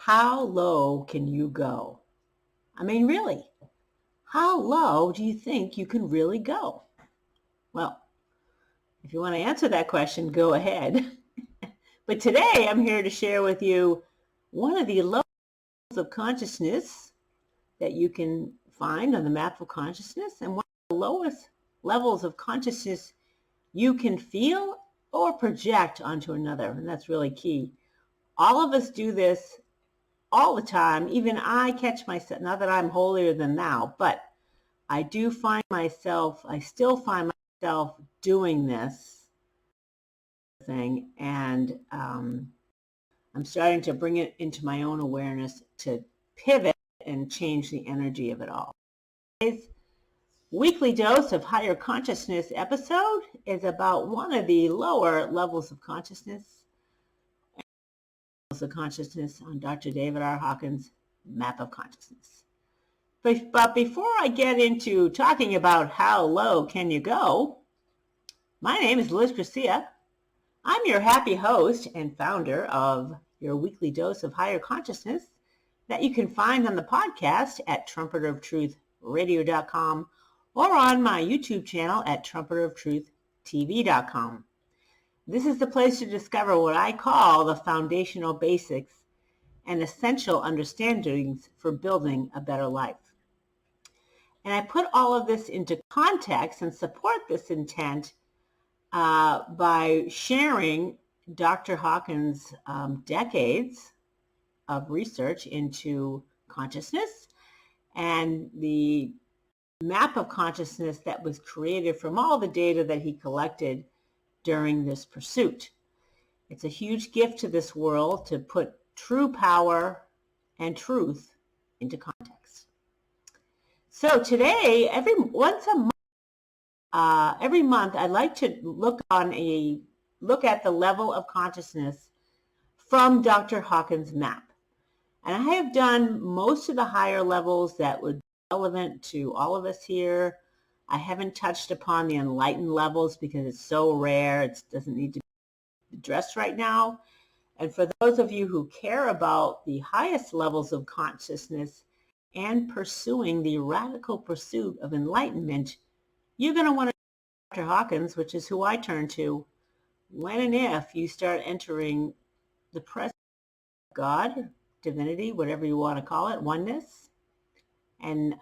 How low can you go? I mean, really, how low do you think you can really go? Well, if you want to answer that question, go ahead. But today I'm here to share with you one of the levels of consciousness that you can find on the map of consciousness, and one of the lowest levels of consciousness you can feel or project onto another. And that's really key. All of us do this all the time. Even I catch myself, not that I'm holier than thou, but I still find myself doing this thing, and I'm starting to bring it into my own awareness to pivot and change the energy of it all. Today's weekly dose of higher consciousness episode is about one of the lower levels of consciousness on Dr. David R. Hawkins' map of consciousness. But before I get into talking about how low can you go, my name is Liz Garcia. I'm your happy host and founder of your weekly dose of higher consciousness that you can find on the podcast at trumpeteroftruthradio.com or on my YouTube channel at trumpeteroftruth.tv.com. This is the place to discover what I call the foundational basics and essential understandings for building a better life. And I put all of this into context and support this intent by sharing Dr. Hawkins' decades of research into consciousness and the map of consciousness that was created from all the data that he collected during this pursuit. It's a huge gift to this world to put true power and truth into context. So today, every month, I'd like to look at the level of consciousness from Dr. Hawkins' map. And I have done most of the higher levels that would be relevant to all of us here. I haven't touched upon the enlightened levels because it's so rare. It doesn't need to be addressed right now. And for those of you who care about the highest levels of consciousness and pursuing the radical pursuit of enlightenment, you're going to want to Dr. Hawkins, which is who I turn to, when and if you start entering the presence of God, divinity, whatever you want to call it, oneness, and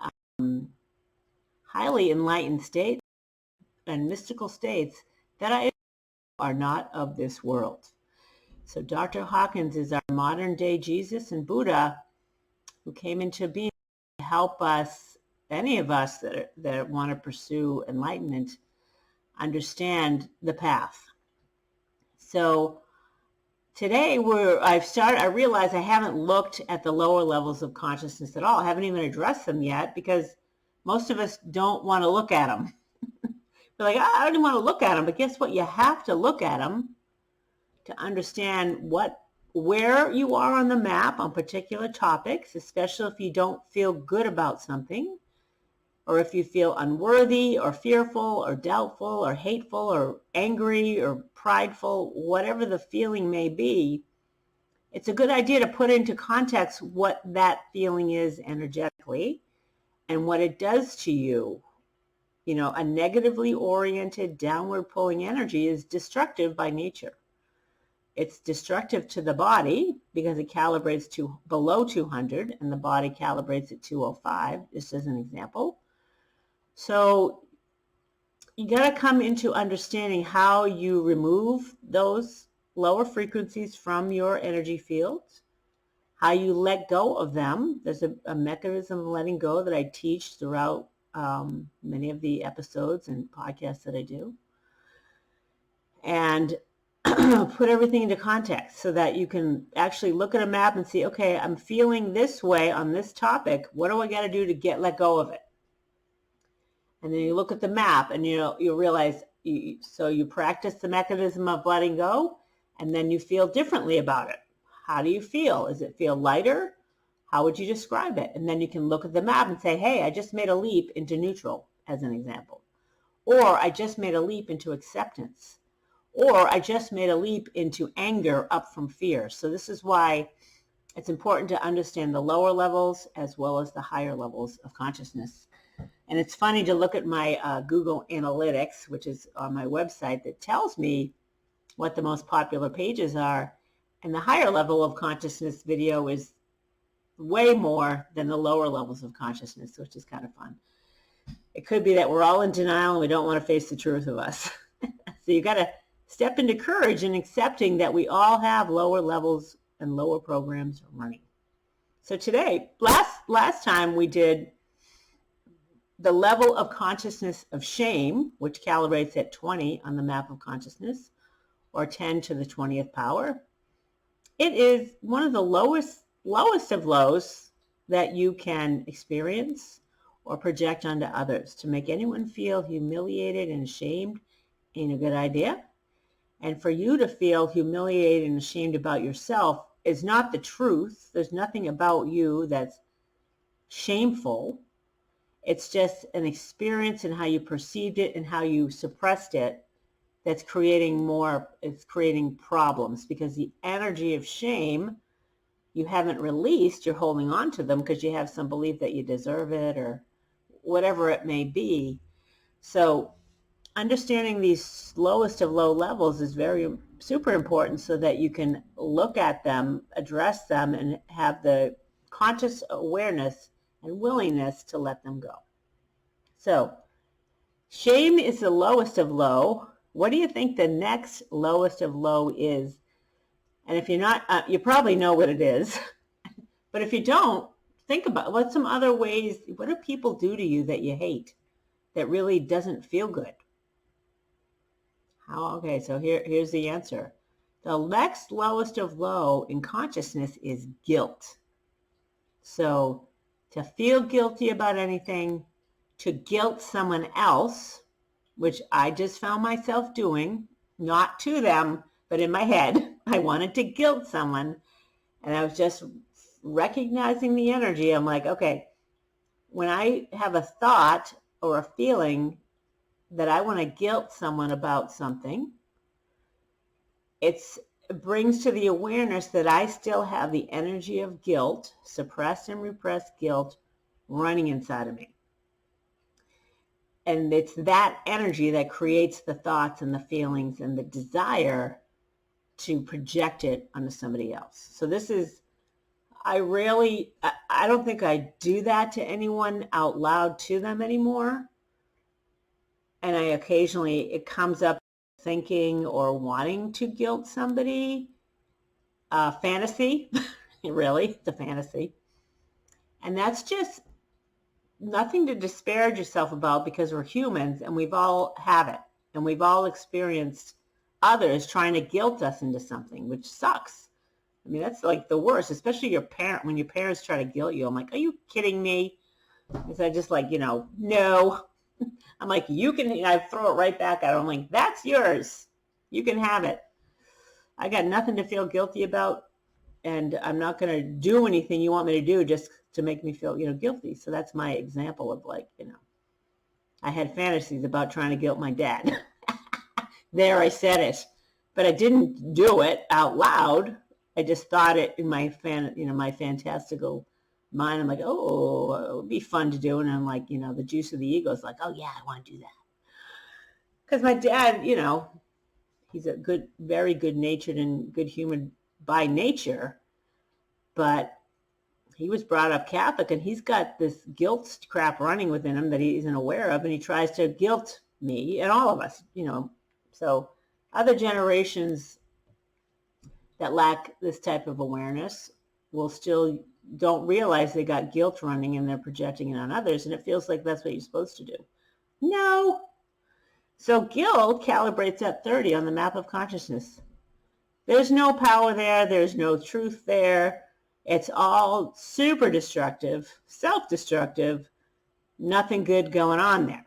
highly enlightened states and mystical states that are not of this world. So Dr. Hawkins is our modern day Jesus and Buddha who came into being to help us, any of us that want to pursue enlightenment, understand the path. So today I realize I haven't looked at the lower levels of consciousness at all. I haven't even addressed them yet because most of us don't want to look at them. We're like, I don't want to look at them, but guess what? You have to look at them to understand where you are on the map on particular topics, especially if you don't feel good about something, or if you feel unworthy or fearful or doubtful or hateful or angry or prideful, whatever the feeling may be. It's a good idea to put into context what that feeling is energetically and what it does to you. You know, a negatively oriented, downward pulling energy is destructive by nature. It's destructive to the body because it calibrates to below 200 and the body calibrates at 205, just as an example. So you got to come into understanding how you remove those lower frequencies from your energy fields, how you let go of them. There's a mechanism of letting go that I teach throughout many of the episodes and podcasts that I do. And put everything into context so that you can actually look at a map and see, okay, I'm feeling this way on this topic. What do I got to do to let go of it? And then you look at the map and you realize, so you practice the mechanism of letting go, and then you feel differently about it. How do you feel? Does it feel lighter? How would you describe it? And then you can look at the map and say, hey, I just made a leap into neutral, as an example. Or I just made a leap into acceptance. Or I just made a leap into anger up from fear. So this is why it's important to understand the lower levels as well as the higher levels of consciousness. And it's funny to look at my Google Analytics, which is on my website, that tells me what the most popular pages are. And the higher level of consciousness video is way more than the lower levels of consciousness, which is kind of fun. It could be that we're all in denial and we don't want to face the truth of us. So you got to step into courage and accepting that we all have lower levels and lower programs running. So today, last time we did the level of consciousness of shame, which calibrates at 20 on the map of consciousness, or 10 to the 20th power. It is one of the lowest of lows that you can experience or project onto others. To make anyone feel humiliated and ashamed ain't a good idea. And for you to feel humiliated and ashamed about yourself is not the truth. There's nothing about you that's shameful. It's just an experience and how you perceived it and how you suppressed it that's creating problems, because the energy of shame you haven't released, you're holding on to them because you have some belief that you deserve it or whatever it may be. So understanding these lowest of low levels is super important so that you can look at them, address them, and have the conscious awareness and willingness to let them go. So shame is the lowest of low. What do you think the next lowest of low is? And if you're not, you probably know what it is. But if you don't, think about what some other ways, what do people do to you that you hate, that really doesn't feel good? Okay, so here's the answer. The next lowest of low in consciousness is guilt. So to feel guilty about anything, to guilt someone else, which I just found myself doing, not to them, but in my head. I wanted to guilt someone, and I was just recognizing the energy. I'm like, okay, when I have a thought or a feeling that I want to guilt someone about something, it brings to the awareness that I still have the energy of guilt, suppressed and repressed guilt, running inside of me. And it's that energy that creates the thoughts and the feelings and the desire to project it onto somebody else. So this is, I don't think I do that to anyone out loud to them anymore. And I occasionally, it comes up thinking or wanting to guilt somebody. Fantasy, really, it's a fantasy. And that's just nothing to disparage yourself about, because we're humans and we've all have it. And we've all experienced others trying to guilt us into something, which sucks. I mean, that's like the worst, especially when your parents try to guilt you. I'm like, are you kidding me? Because I just like, no. I'm like, I throw it right back at them. I'm like, that's yours. You can have it. I got nothing to feel guilty about, and I'm not going to do anything you want me to do just to make me feel, guilty. So that's my example of I had fantasies about trying to guilt my dad. There, I said it, but I didn't do it out loud. I just thought it in my my fantastical mind. I'm like, oh, it would be fun to do. And I'm like, the juice of the ego is like, oh yeah, I want to do that. Because my dad, he's a very good natured and good human by nature, but he was brought up Catholic, and he's got this guilt crap running within him that he isn't aware of, and he tries to guilt me and all of us, So other generations that lack this type of awareness will still don't realize they got guilt running and they're projecting it on others, and it feels like that's what you're supposed to do. No. So guilt calibrates at 30 on the map of consciousness. There's no power there. There's no truth there. It's all super destructive, self-destructive, nothing good going on there.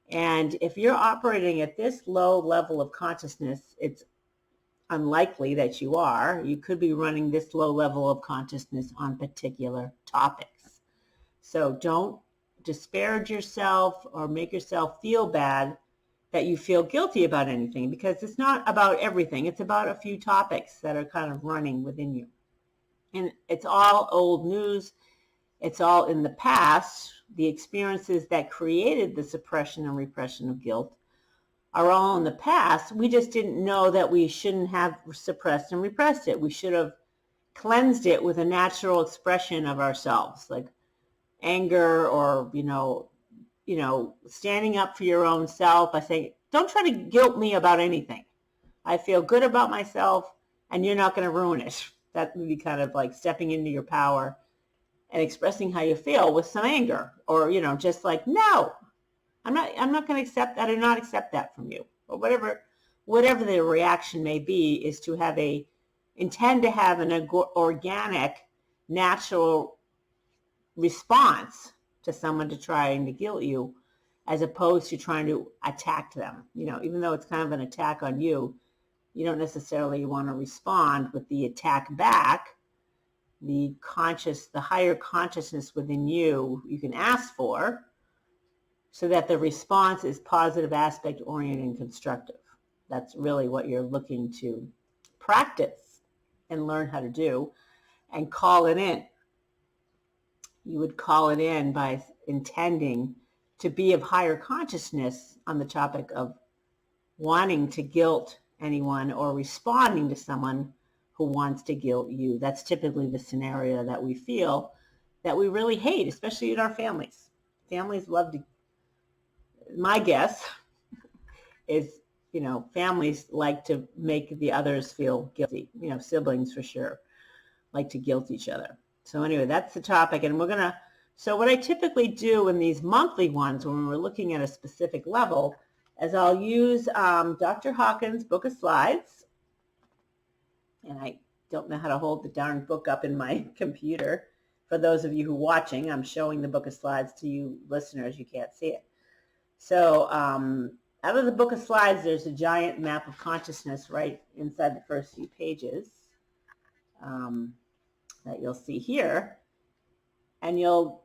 And if you're operating at this low level of consciousness, it's unlikely that you are. You could be running this low level of consciousness on particular topics. So don't disparage yourself or make yourself feel bad that you feel guilty about anything, because it's not about everything. It's about a few topics that are kind of running within you. And it's all old news. It's all in the past. The experiences that created the suppression and repression of guilt are all in the past. We just didn't know that we shouldn't have suppressed and repressed it. We should have cleansed it with a natural expression of ourselves, like anger, or standing up for your own self by saying, don't try to guilt me about anything. I feel good about myself, and you're not going to ruin it. That would be kind of like stepping into your power and expressing how you feel with some anger, or just like, no, I'm not going to accept that. I do not accept that from you, or whatever the reaction may be, is to intend to have an organic, natural response to someone to trying to guilt you, as opposed to trying to attack them. Even though it's kind of an attack on you, you don't necessarily want to respond with the attack back. The higher consciousness within you can ask for, so that the response is positive, aspect oriented, and constructive. That's really what you're looking to practice and learn how to do, and call it in. You would call it in by intending to be of higher consciousness on the topic of wanting to guilt anyone or responding to someone who wants to guilt you. That's typically the scenario that we feel that we really hate, especially in our families. Families love to, my guess is, families like to make the others feel guilty. Siblings for sure like to guilt each other. So anyway, that's the topic. And so what I typically do in these monthly ones, when we're looking at a specific level, is I'll use Dr. Hawkins' book of slides. And I don't know how to hold the darn book up in my computer. For those of you who are watching, I'm showing the book of slides to you listeners. You can't see it. So out of the book of slides, there's a giant map of consciousness right inside the first few pages that you'll see here. And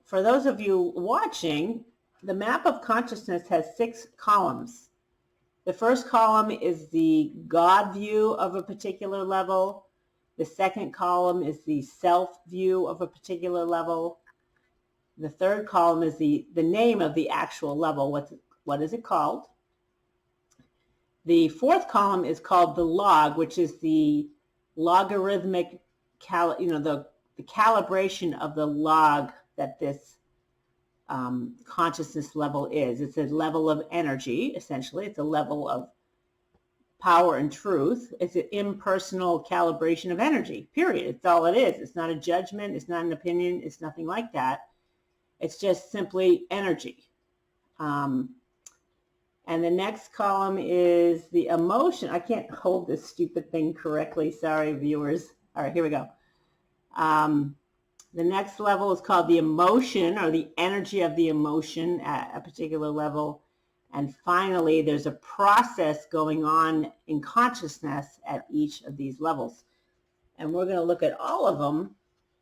for those of you watching, the map of consciousness has 6 columns. The first column is the God view of a particular level. The second column is the self view of a particular level. The third column is the name of the actual level. What is it called? The fourth column is called the log, which is the logarithmic, the calibration of the log that this consciousness level is. It's a level of energy, essentially. It's a level of power and truth. It's an impersonal calibration of energy, period. It's all it is. It's not a judgment. It's not an opinion. It's nothing like that. It's just simply energy. And the next column is the emotion. I can't hold this stupid thing correctly. Sorry, viewers. All right, here we go. The next level is called the emotion, or the energy of the emotion at a particular level. And finally, there's a process going on in consciousness at each of these levels. And we're going to look at all of them,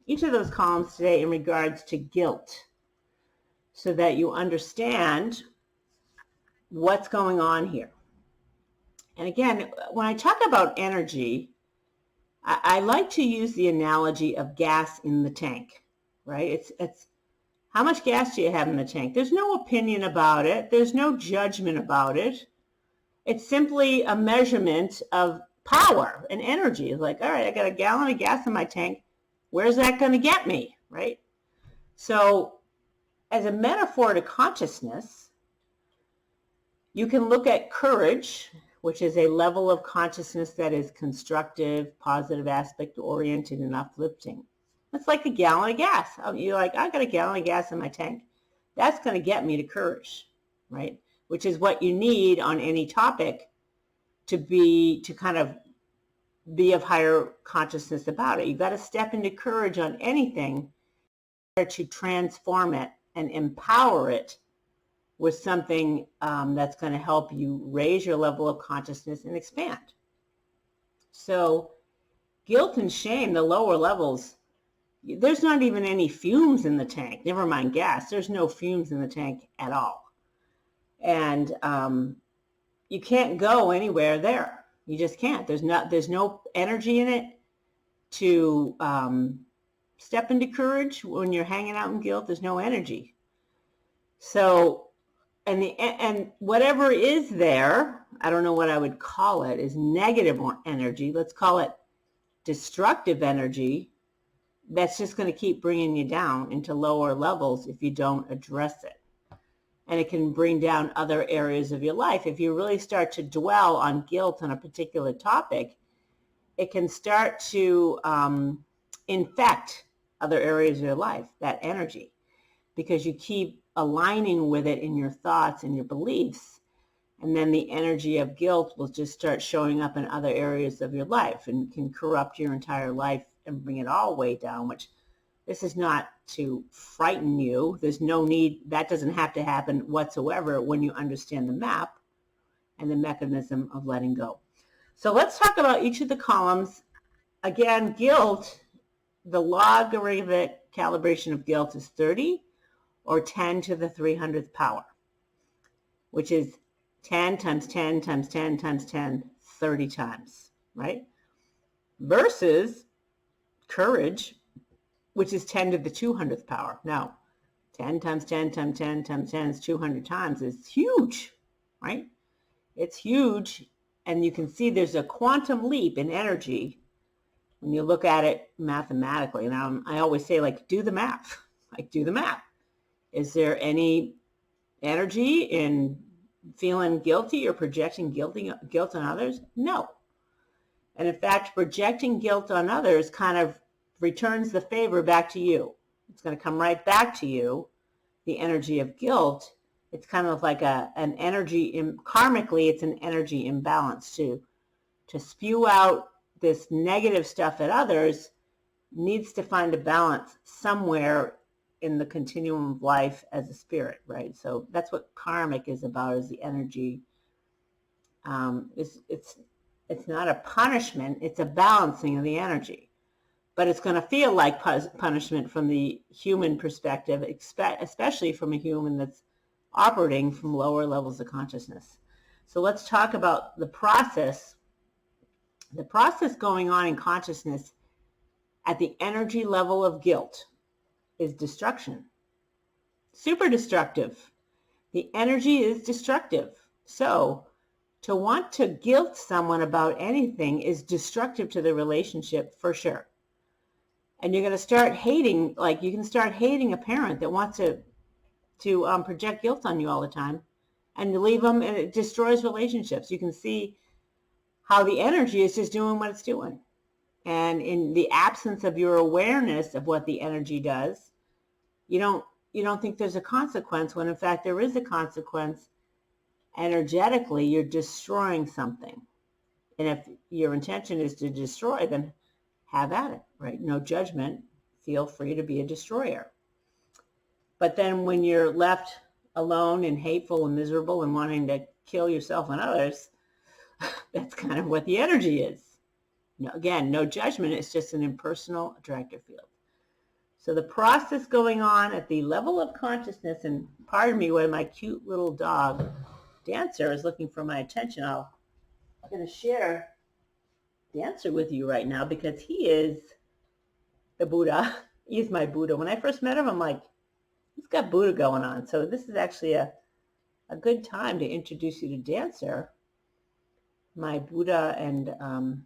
each of those columns today, in regards to guilt, so that you understand what's going on here. And again, when I talk about energy, I like to use the analogy of gas in the tank, right? It's how much gas do you have in the tank? There's no opinion about it. There's no judgment about it. It's simply a measurement of power and energy. It's like, all right, I got a gallon of gas in my tank. Where's that going to get me, right? So as a metaphor to consciousness, you can look at courage, which is a level of consciousness that is constructive, positive aspect oriented, and uplifting. It's like a gallon of gas. You're like, I got a gallon of gas in my tank. That's going to get me to courage, right? Which is what you need on any topic to kind of be of higher consciousness about it. You've got to step into courage on anything to transform it and empower it with something that's going to help you raise your level of consciousness and expand. So guilt and shame, the lower levels, there's not even any fumes in the tank. Never mind gas. There's no fumes in the tank at all. And you can't go anywhere there. You just can't. There's no energy in it to step into courage. When you're hanging out in guilt, there's no energy. So, and whatever is there, I don't know what I would call it, is negative energy. Let's call it destructive energy. That's just going to keep bringing you down into lower levels if you don't address it. And it can bring down other areas of your life. If you really start to dwell on guilt on a particular topic, it can start to infect other areas of your life, that energy, because you keep aligning with it in your thoughts and your beliefs. And then the energy of guilt will just start showing up in other areas of your life and can corrupt your entire life and bring it all way down, which this is not to frighten you. There's no need. That doesn't have to happen whatsoever when you understand the map and the mechanism of letting go. So let's talk about each of the columns. Again, guilt, the logarithmic calibration of guilt is 30 or 10 to the 300th power, which is 10 times 10 times 10 times 10, 30 times, right? Versus courage, which is 10 to the 200th power. Now, 10 times 10 times 10 times 10 is 200 times. It's huge, right? It's huge. And you can see there's a quantum leap in energy when you look at it mathematically. Now, I always say, like, do the math. Like, do the math. Is there any energy in feeling guilty or projecting guilt on others? No. And in fact, projecting guilt on others kind of returns the favor back to you. It's going to come right back to you, the energy of guilt. It's kind of like an energy, karmically, it's an energy imbalance to spew out this negative stuff at others needs to find a balance somewhere in the continuum of life as a spirit, right? So that's what karmic is about, is the energy. It's not a punishment, it's a balancing of the energy. But it's going to feel like punishment from the human perspective, especially from a human that's operating from lower levels of consciousness. So let's talk about the process. The process going on in consciousness at the energy level of guilt is destruction. Super destructive. The energy is destructive. So to want to guilt someone about anything is destructive to the relationship for sure. And you're going to start hating, like you can start hating a parent that wants to project guilt on you all the time, and you leave them, and it destroys relationships. You can see how the energy is just doing what it's doing. And in the absence of your awareness of what the energy does, you don't think there's a consequence, when in fact there is a consequence. Energetically, you're destroying something. And if your intention is to destroy, then have at it, right? No judgment. Feel free to be a destroyer. But then when you're left alone and hateful and miserable and wanting to kill yourself and others, that's kind of what the energy is. Again, no judgment. It's just an impersonal attractor field. So the process going on at the level of consciousness, and pardon me when my cute little dog, Dancer, is looking for my attention. I'm going to share Dancer with you right now because he is the Buddha. He's my Buddha. When I first met him, I'm like, he's got Buddha going on. So this is actually a good time to introduce you to Dancer, my Buddha and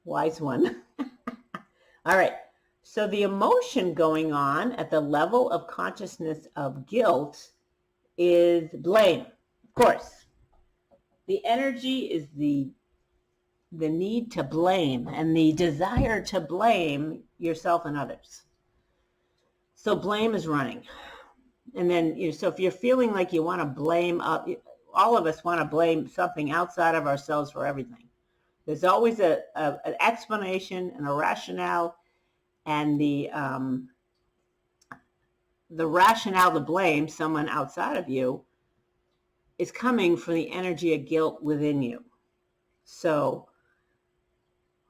wise one. All right. So the emotion going on at the level of consciousness of guilt is blame, of course. The energy is the need to blame and the desire to blame yourself and others. So blame is running. And then, so if you're feeling like you want to blame, all of us want to blame something outside of ourselves for everything. There's always an explanation and a rationale, and the rationale to blame someone outside of you is coming from the energy of guilt within you. So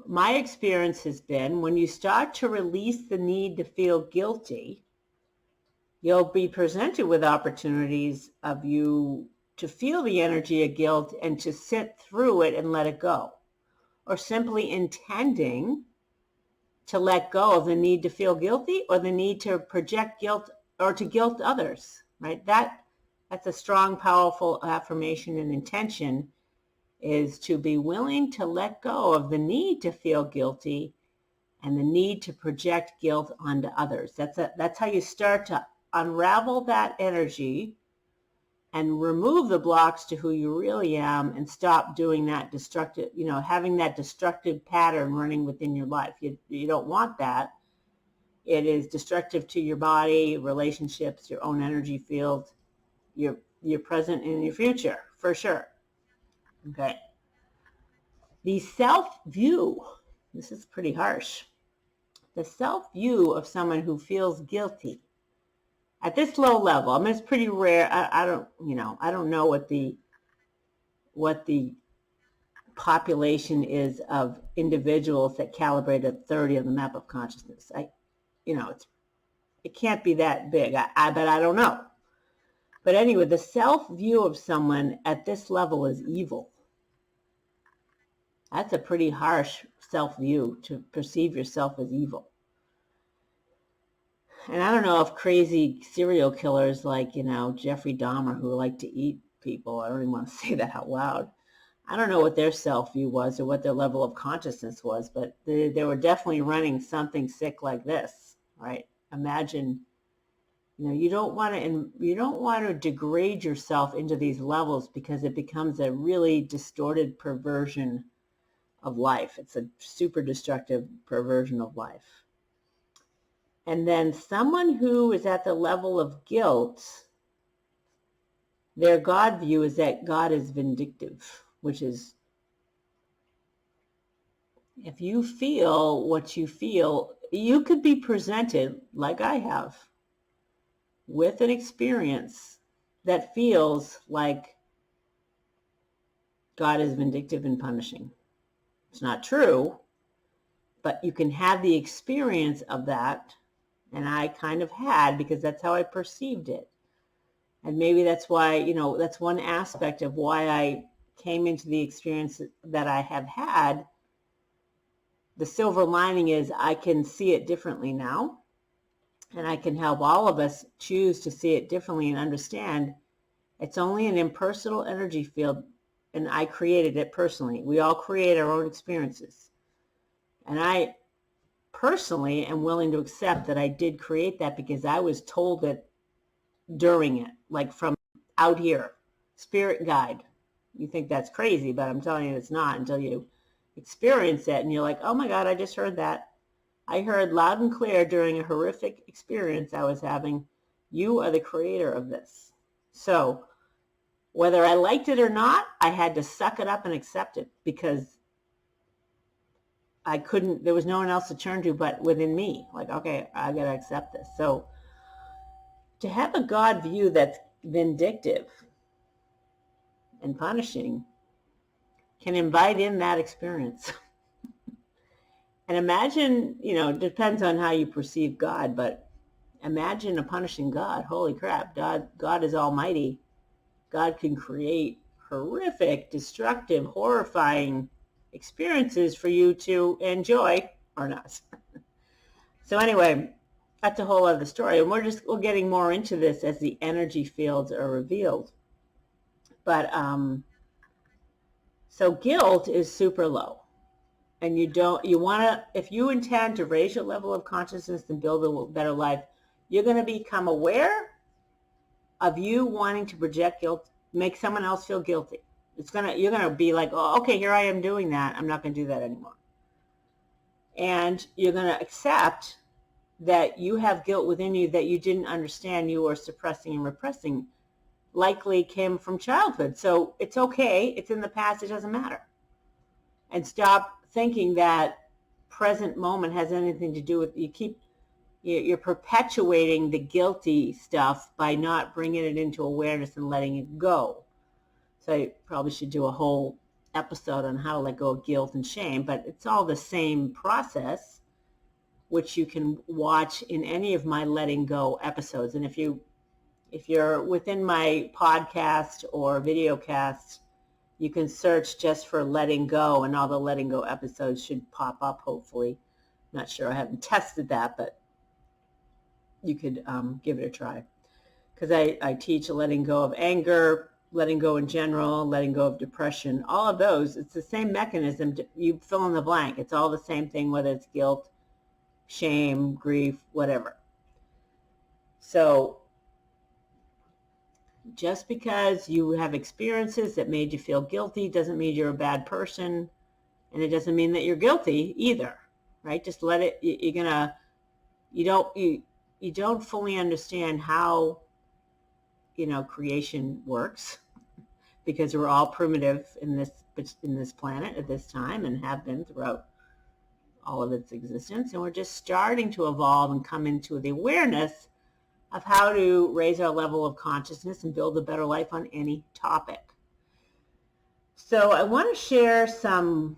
my experience has been, when you start to release the need to feel guilty, you'll be presented with opportunities of you to feel the energy of guilt and to sit through it and let it go. Or simply intending to let go of the need to feel guilty or the need to project guilt or to guilt others, right? That's a strong, powerful affirmation and intention, is to be willing to let go of the need to feel guilty and the need to project guilt onto others. That's how you start to unravel that energy and remove the blocks to who you really am and stop doing that destructive, having that destructive pattern running within your life. You don't want that. It is destructive to your body, relationships, your own energy field, your present and your future, for sure. Okay. The self-view, this is pretty harsh. The self-view of someone who feels guilty at this low level. I mean, it's pretty rare. I don't know what the population is of individuals that calibrate at 30 on the map of consciousness. It can't be that big. I bet I don't know. But anyway, the self-view of someone at this level is evil. That's a pretty harsh self-view, to perceive yourself as evil. And I don't know if crazy serial killers like, Jeffrey Dahmer, who like to eat people, I don't even want to say that out loud. I don't know what their self-view was or what their level of consciousness was, but they were definitely running something sick like this, right? Imagine, you don't want to degrade yourself into these levels, because it becomes a really distorted perversion of life. It's a super destructive perversion of life. And then someone who is at the level of guilt, their God view is that God is vindictive, which is, if you feel what you feel, you could be presented, like I have, with an experience that feels like God is vindictive and punishing. It's not true, but you can have the experience of that. And I kind of had, because that's how I perceived it. And maybe that's why, that's one aspect of why I came into the experience that I have had. The silver lining is I can see it differently now. And I can help all of us choose to see it differently and understand it's only an impersonal energy field, and I created it personally. We all create our own experiences. And I personally am willing to accept that I did create that, because I was told it during it, like from out here, spirit guide. You think that's crazy, but I'm telling you it's not until you experience it and you're like, oh my God, I just heard that. I heard loud and clear during a horrific experience I was having, you are the creator of this. So whether I liked it or not, I had to suck it up and accept it, because there was no one else to turn to but within me. Like, okay, I got to accept this. So to have a God view that's vindictive and punishing can invite in that experience. And imagine, it depends on how you perceive God, but imagine a punishing God. Holy crap, God is almighty. God can create horrific, destructive, horrifying experiences for you to enjoy or not. So anyway, that's a whole other story. And we're getting more into this as the energy fields are revealed. But so guilt is super low. And if you intend to raise your level of consciousness and build a better life, you're going to become aware of you wanting to project guilt, make someone else feel guilty. You're going to be like, oh, okay, here I am doing that. I'm not going to do that anymore. And you're going to accept that you have guilt within you that you didn't understand you were suppressing and repressing, likely came from childhood. So it's okay. It's in the past. It doesn't matter. And stop thinking that present moment has anything to do with, you're perpetuating the guilty stuff by not bringing it into awareness and letting it go. So I probably should do a whole episode on how to let go of guilt and shame, but it's all the same process, which you can watch in any of my letting go episodes. And if you're within my podcast or video cast, you can search just for letting go, and all the letting go episodes should pop up, hopefully. Not sure, I haven't tested that, but you could give it a try. Because I teach letting go of anger, letting go in general, letting go of depression, all of those. It's the same mechanism. You fill in the blank. It's all the same thing, whether it's guilt, shame, grief, whatever. So just because you have experiences that made you feel guilty doesn't mean you're a bad person, and it doesn't mean that you're guilty either, right? Just let it. You don't fully understand how creation works, because we're all primitive in this planet at this time and have been throughout all of its existence, and we're just starting to evolve and come into the awareness of how to raise our level of consciousness and build a better life on any topic. So I want to share some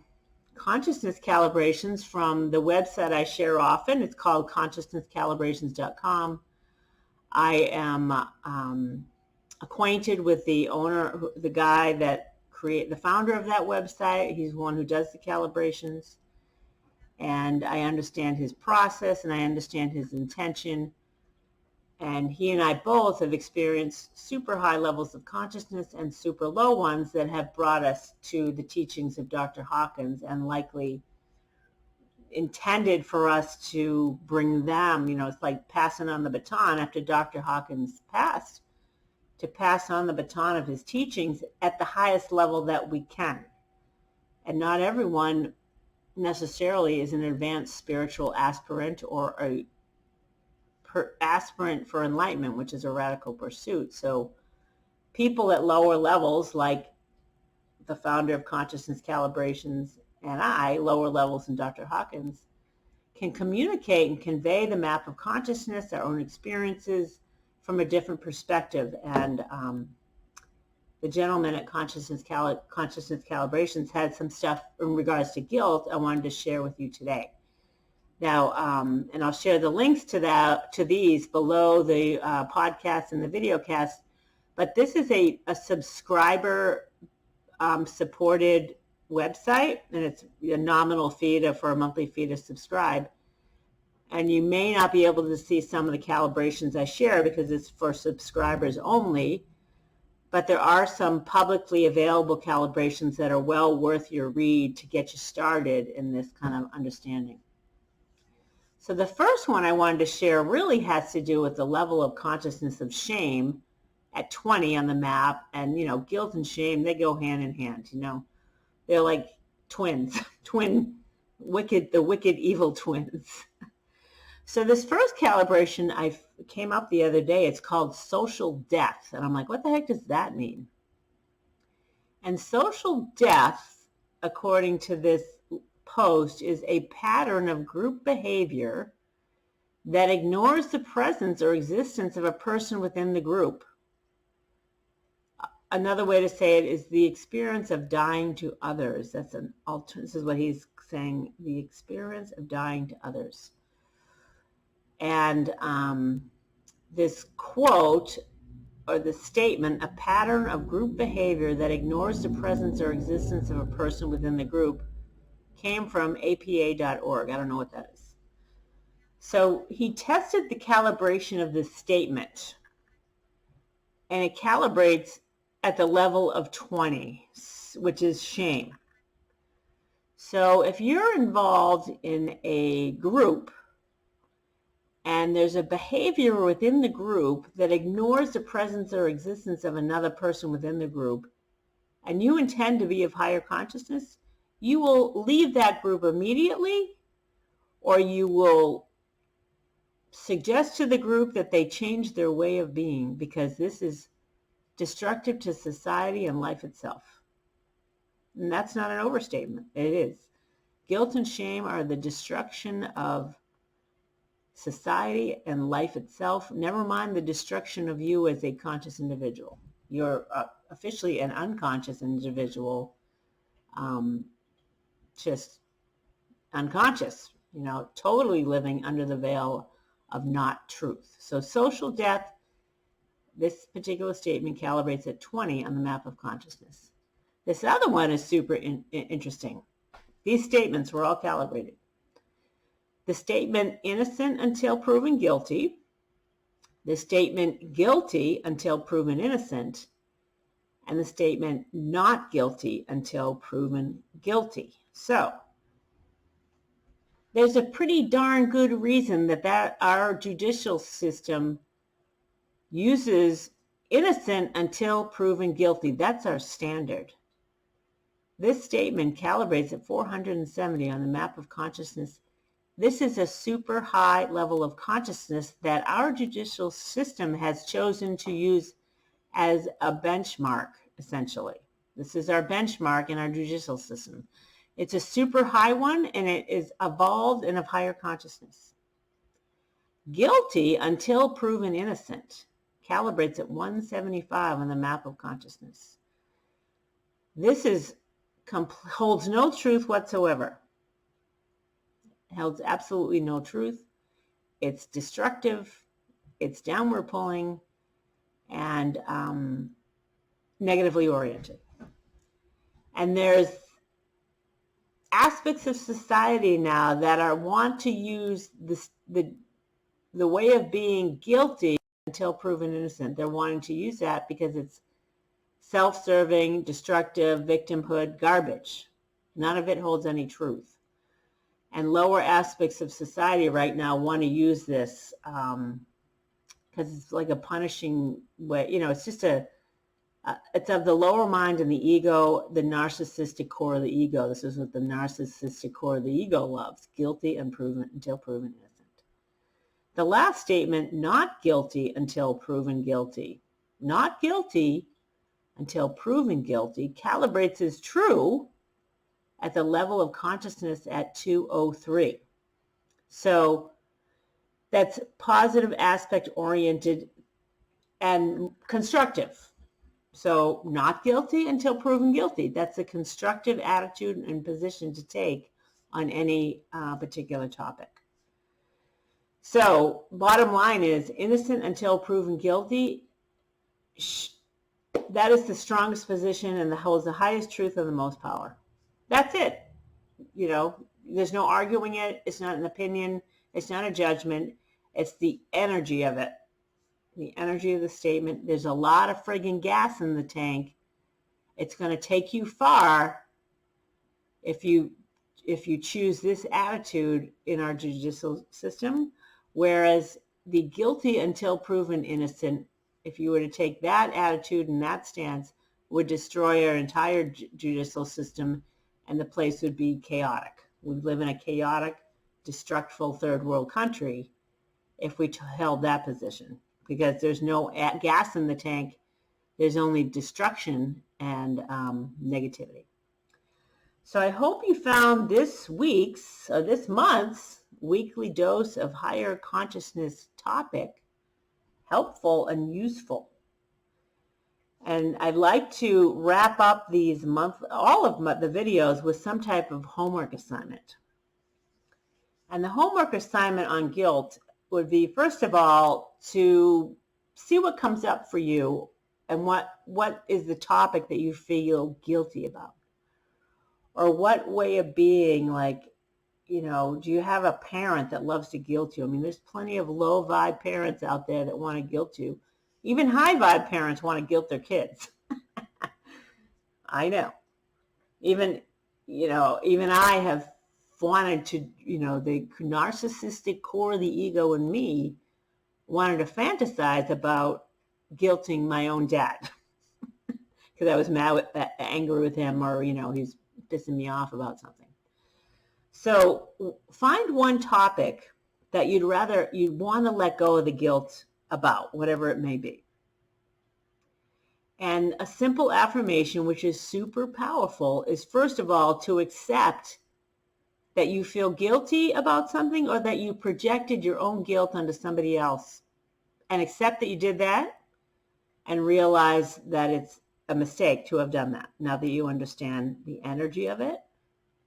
consciousness calibrations from the website I share often. It's called consciousnesscalibrations.com. I am acquainted with the owner, the guy that the founder of that website. He's one who does the calibrations, and I understand his process and I understand his intention. And he and I both have experienced super high levels of consciousness and super low ones that have brought us to the teachings of Dr. Hawkins, and likely intended for us to bring them, it's like passing on the baton after Dr. Hawkins passed, to pass on the baton of his teachings at the highest level that we can. And not everyone necessarily is an advanced spiritual aspirant or a aspirant for enlightenment, which is a radical pursuit. So people at lower levels, like the founder of Consciousness Calibrations and I, lower levels than Dr. Hawkins, can communicate and convey the map of consciousness, our own experiences, from a different perspective. And the gentleman at Consciousness Calibrations had some stuff in regards to guilt I wanted to share with you today. Now, and I'll share the links to these below the podcast and the video cast. But this is a subscriber supported website, and it's a nominal fee for a monthly fee to subscribe. And you may not be able to see some of the calibrations I share because it's for subscribers only. But there are some publicly available calibrations that are well worth your read to get you started in this kind of understanding. So the first one I wanted to share really has to do with the level of consciousness of shame at 20 on the map. And, guilt and shame, they go hand in hand, They're like twins, the wicked evil twins. So this first calibration I came up the other day, it's called social death. And I'm like, what the heck does that mean? And social death, according to this post, is a pattern of group behavior that ignores the presence or existence of a person within the group. Another way to say it is the experience of dying to others. This is what he's saying, the experience of dying to others. And this quote, or the statement, a pattern of group behavior that ignores the presence or existence of a person within the group, came from apa.org. I don't know what that is. So he tested the calibration of this statement, and it calibrates at the level of 20, which is shame. So if you're involved in a group and there's a behavior within the group that ignores the presence or existence of another person within the group, and you intend to be of higher consciousness, you will leave that group immediately, or you will suggest to the group that they change their way of being, because this is destructive to society and life itself. And that's not an overstatement. It is. Guilt and shame are the destruction of society and life itself. Never mind the destruction of you as a conscious individual. You're officially an unconscious individual, just unconscious, totally living under the veil of not truth. So social death, this particular statement calibrates at 20 on the map of consciousness. This other one is super interesting. These statements were all calibrated. the statement innocent until proven guilty, the statement guilty until proven innocent, and the statement not guilty until proven guilty. So there's a pretty darn good reason that our judicial system uses innocent until proven guilty. That's our standard. This statement calibrates at 470 on the map of consciousness. This is a super high level of consciousness that our judicial system has chosen to use as a benchmark, essentially. This is our benchmark in our judicial system. It's a super high one, and it is evolved and of higher consciousness. Guilty until proven innocent calibrates at 175 on the map of consciousness. This holds no truth whatsoever. It holds absolutely no truth. It's destructive, it's downward pulling, and negatively oriented. And there's aspects of society now that want to use the way of being guilty until proven innocent. They're wanting to use that because it's self-serving, destructive, victimhood, garbage. None of it holds any truth. And lower aspects of society right now want to use this because it's like a punishing way. It's just it's of the lower mind and the ego, the narcissistic core of the ego. This is what the narcissistic core of the ego loves: guilty and proven until proven innocent. The last statement, not guilty until proven guilty, not guilty until proven guilty, calibrates as true at the level of consciousness at 203. So that's positive aspect oriented and constructive. So not guilty until proven guilty. That's a constructive attitude and position to take on any particular topic. So bottom line is innocent until proven guilty. That is the strongest position and holds the highest truth and the most power. That's it. There's no arguing it. It's not an opinion. It's not a judgment. It's the energy of it. The energy of the statement. There's a lot of friggin' gas in the tank. It's going to take you far if you choose this attitude in our judicial system. Whereas the guilty until proven innocent, if you were to take that attitude and that stance, would destroy our entire judicial system, and the place would be chaotic. We live in a chaotic, destructive third world country if we held that position, because there's no gas in the tank. There's only destruction and negativity. So I hope you found this month's weekly dose of higher consciousness topic helpful and useful. And I'd like to wrap up all of the videos with some type of homework assignment. And the homework assignment on guilt would be, first of all, to see what comes up for you and what is the topic that you feel guilty about. Or what way of being, do you have a parent that loves to guilt you? I mean, there's plenty of low vibe parents out there that want to guilt you. Even high vibe parents want to guilt their kids. I know. Even I have wanted to, the narcissistic core of the ego in me wanted to fantasize about guilting my own dad because I was angry with him, or, he's pissing me off about something. So find one topic that you'd want to let go of the guilt about, whatever it may be. And a simple affirmation, which is super powerful, is first of all to accept that you feel guilty about something, or that you projected your own guilt onto somebody else, and accept that you did that and realize that it's a mistake to have done that. Now that you understand the energy of it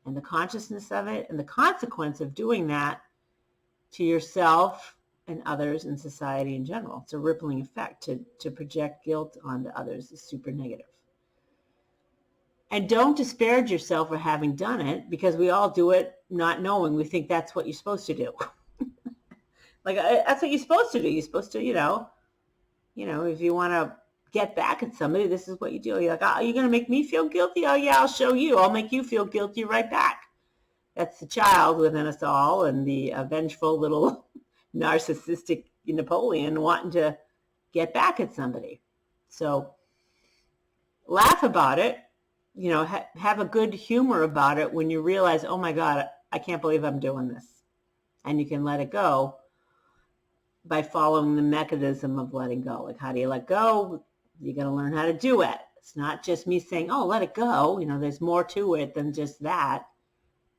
and the consciousness of it and the consequence of doing that to yourself and others in society in general. It's a rippling effect. To project guilt onto others is super negative. And don't disparage yourself for having done it, because we all do it not knowing. We think that's what you're supposed to do. Like, that's what you're supposed to do. You're supposed to, if you want to get back at somebody, this is what you do. You're like, oh, you're going to make me feel guilty? Oh, yeah, I'll show you. I'll make you feel guilty right back. That's the child within us all, and the vengeful little narcissistic Napoleon wanting to get back at somebody. So laugh about it, have a good humor about it when you realize, oh my God, I can't believe I'm doing this. And you can let it go by following the mechanism of letting go. Like, how do you let go? You got to learn how to do it. It's not just me saying, oh, let it go. There's more to it than just that.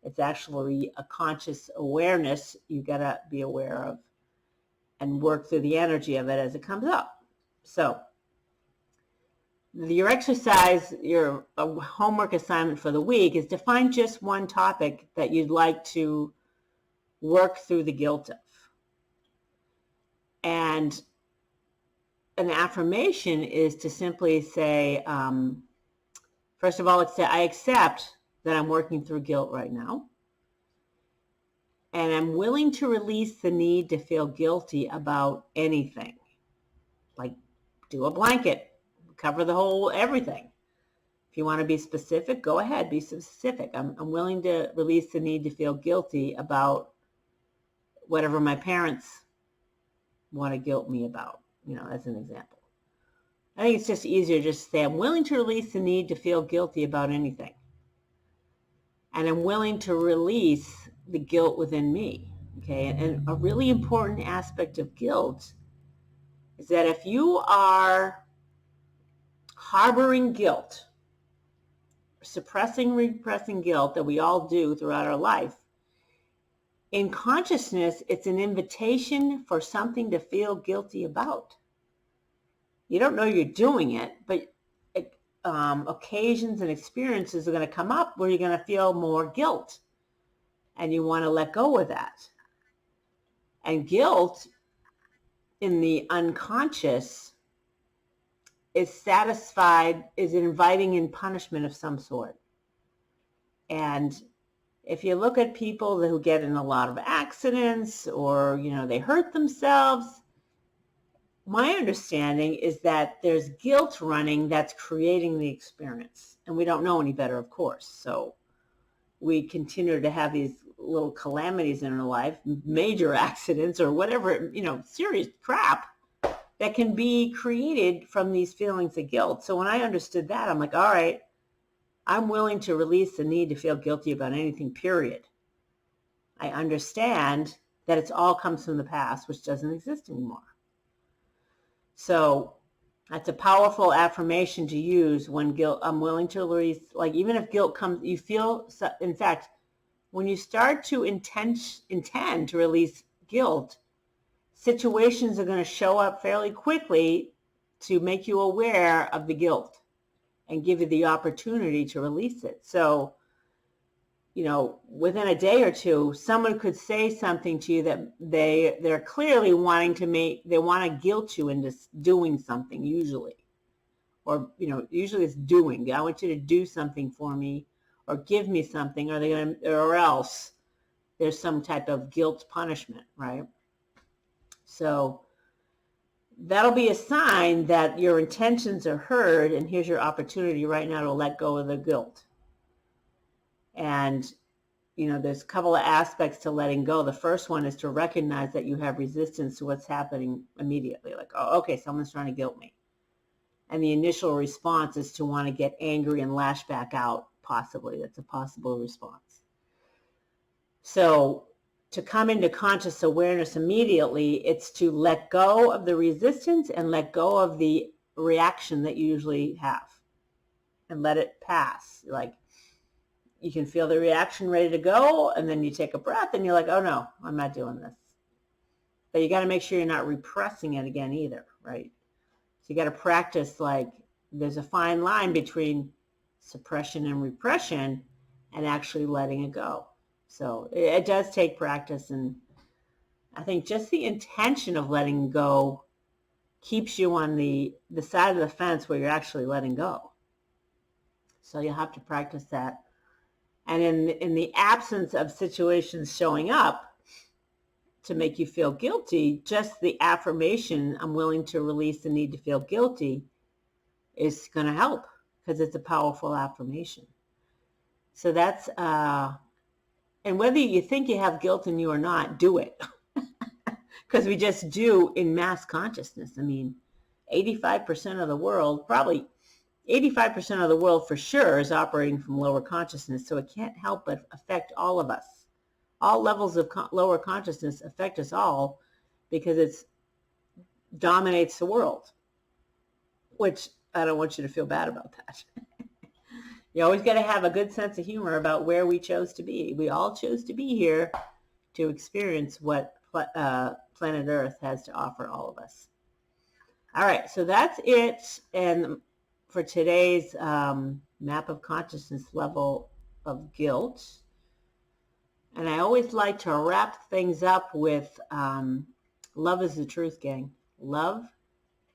It's actually a conscious awareness you got to be aware of and work through the energy of it as it comes up. So your exercise, your homework assignment for the week is to find just one topic that you'd like to work through the guilt of. And an affirmation is to simply say, first of all, let's say, I accept that I'm working through guilt right now. And I'm willing to release the need to feel guilty about anything. Like, do a blanket, cover the whole everything. If you want to be specific, go ahead, be specific. I'm willing to release the need to feel guilty about whatever my parents want to guilt me about, as an example. I think it's just easier just to say, I'm willing to release the need to feel guilty about anything. And I'm willing to release the guilt within me, okay? And a really important aspect of guilt is that if you are harboring guilt, repressing guilt that we all do throughout our life, in consciousness, it's an invitation for something to feel guilty about. You don't know you're doing it, but occasions and experiences are going to come up where you're going to feel more guilt, and you want to let go of that. And guilt in the unconscious is inviting in punishment of some sort. And if you look at people who get in a lot of accidents, or they hurt themselves, my understanding is that there's guilt running that's creating the experience. And we don't know any better, of course. So we continue to have these little calamities in our life, major accidents or whatever, serious crap that can be created from these feelings of guilt. So when I understood that, I'm like, all right, I'm willing to release the need to feel guilty about anything, period. I understand that it's all comes from the past, which doesn't exist anymore. So that's a powerful affirmation to use when guilt, I'm willing to release, like, even if guilt comes, you feel, in fact, when you start to intend to release guilt, situations are going to show up fairly quickly to make you aware of the guilt and give you the opportunity to release it. So, within a day or two, someone could say something to you that they're clearly wanting to they want to guilt you into doing something, usually. Or, usually it's doing. I want you to do something for me, or give me something, or else there's some type of guilt punishment, right? So that'll be a sign that your intentions are heard, and here's your opportunity right now to let go of the guilt. And, there's a couple of aspects to letting go. The first one is to recognize that you have resistance to what's happening immediately. Like, oh, okay, someone's trying to guilt me. And the initial response is to want to get angry and lash back out, possibly. That's a possible response. So to come into conscious awareness immediately, it's to let go of the resistance and let go of the reaction that you usually have and let it pass. Like, you can feel the reaction ready to go, and then you take a breath and you're like, oh no, I'm not doing this. But you got to make sure you're not repressing it again either, right? So you got to practice, like, there's a fine line between suppression and repression and actually letting it go. So it does take practice, and I think just the intention of letting go keeps you on the side of the fence where you're actually letting go. So you'll have to practice that. And in the absence of situations showing up to make you feel guilty, just the affirmation, I'm willing to release the need to feel guilty, is going to help because it's a powerful affirmation. So that's, and whether you think you have guilt in you or not, do it. Because we just do in mass consciousness. I mean, 85% of the world, probably 85% of the world for sure is operating from lower consciousness. So it can't help but affect all of us. All levels of lower consciousness affect us all because it dominates the world, which I don't want you to feel bad about that. You always got to have a good sense of humor about where we chose to be. We all chose to be here to experience what planet Earth has to offer all of us. All right, so that's it. And for today's map of consciousness level of guilt. And I always like to wrap things up with love is the truth, gang. Love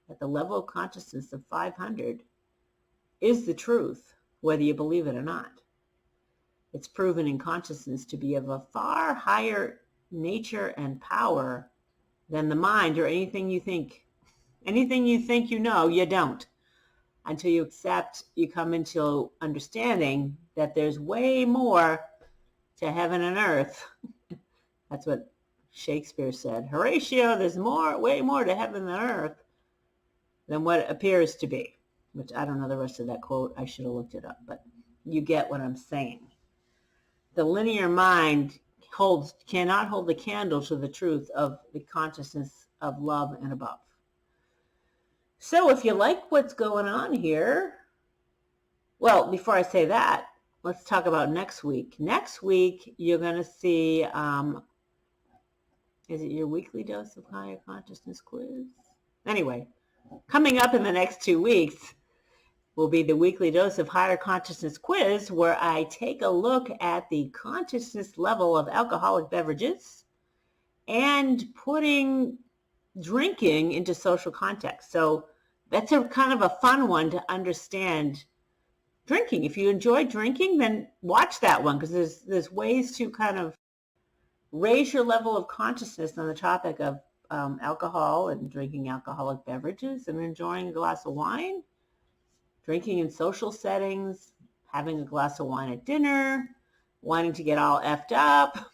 at the level of consciousness of 500 is the truth, whether you believe it or not. It's proven in consciousness to be of a far higher nature and power than the mind or anything you think. Anything you think you know, you don't. Until you accept, you come into understanding that there's way more to heaven and earth. That's what Shakespeare said. Horatio, there's way more to heaven than earth than what it appears to be. Which I don't know the rest of that quote. I should have looked it up, but you get what I'm saying. The linear mind cannot hold the candle to the truth of the consciousness of love and above. So if you like what's going on here, well, before I say that, let's talk about next week. Next week, you're going to see, is it your weekly dose of higher consciousness quiz? Anyway, coming up in the next 2 weeks will be the weekly dose of higher consciousness quiz, where I take a look at the consciousness level of alcoholic beverages and putting drinking into social context. So that's a kind of a fun one to understand drinking. If you enjoy drinking, then watch that one, because there's ways to kind of raise your level of consciousness on the topic of alcohol and drinking alcoholic beverages and enjoying a glass of wine, drinking in social settings, having a glass of wine at dinner, wanting to get all effed up.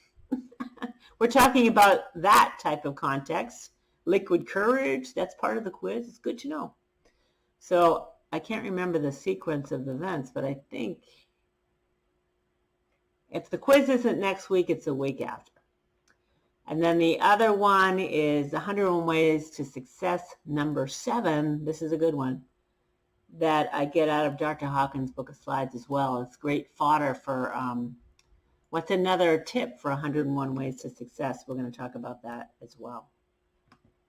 We're talking about that type of context. Liquid courage, that's part of the quiz. It's good to know. So I can't remember the sequence of events, but I think if the quiz isn't next week, it's a week after. And then the other one is 101 Ways to Success, number 7. This is a good one that I get out of Dr. Hawkins' book of slides as well. It's great fodder for what's another tip for 101 Ways to Success. We're going to talk about that as well.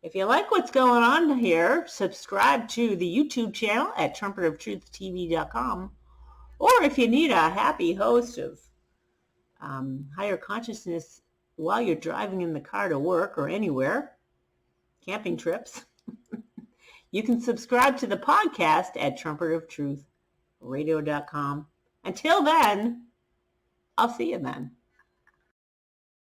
If you like what's going on here, subscribe to the YouTube channel at trumpetoftruth.tv.com. Or if you need a happy host of higher consciousness while you're driving in the car to work or anywhere, camping trips, you can subscribe to the podcast at trumpetoftruthradio.com. Until then, I'll see you then.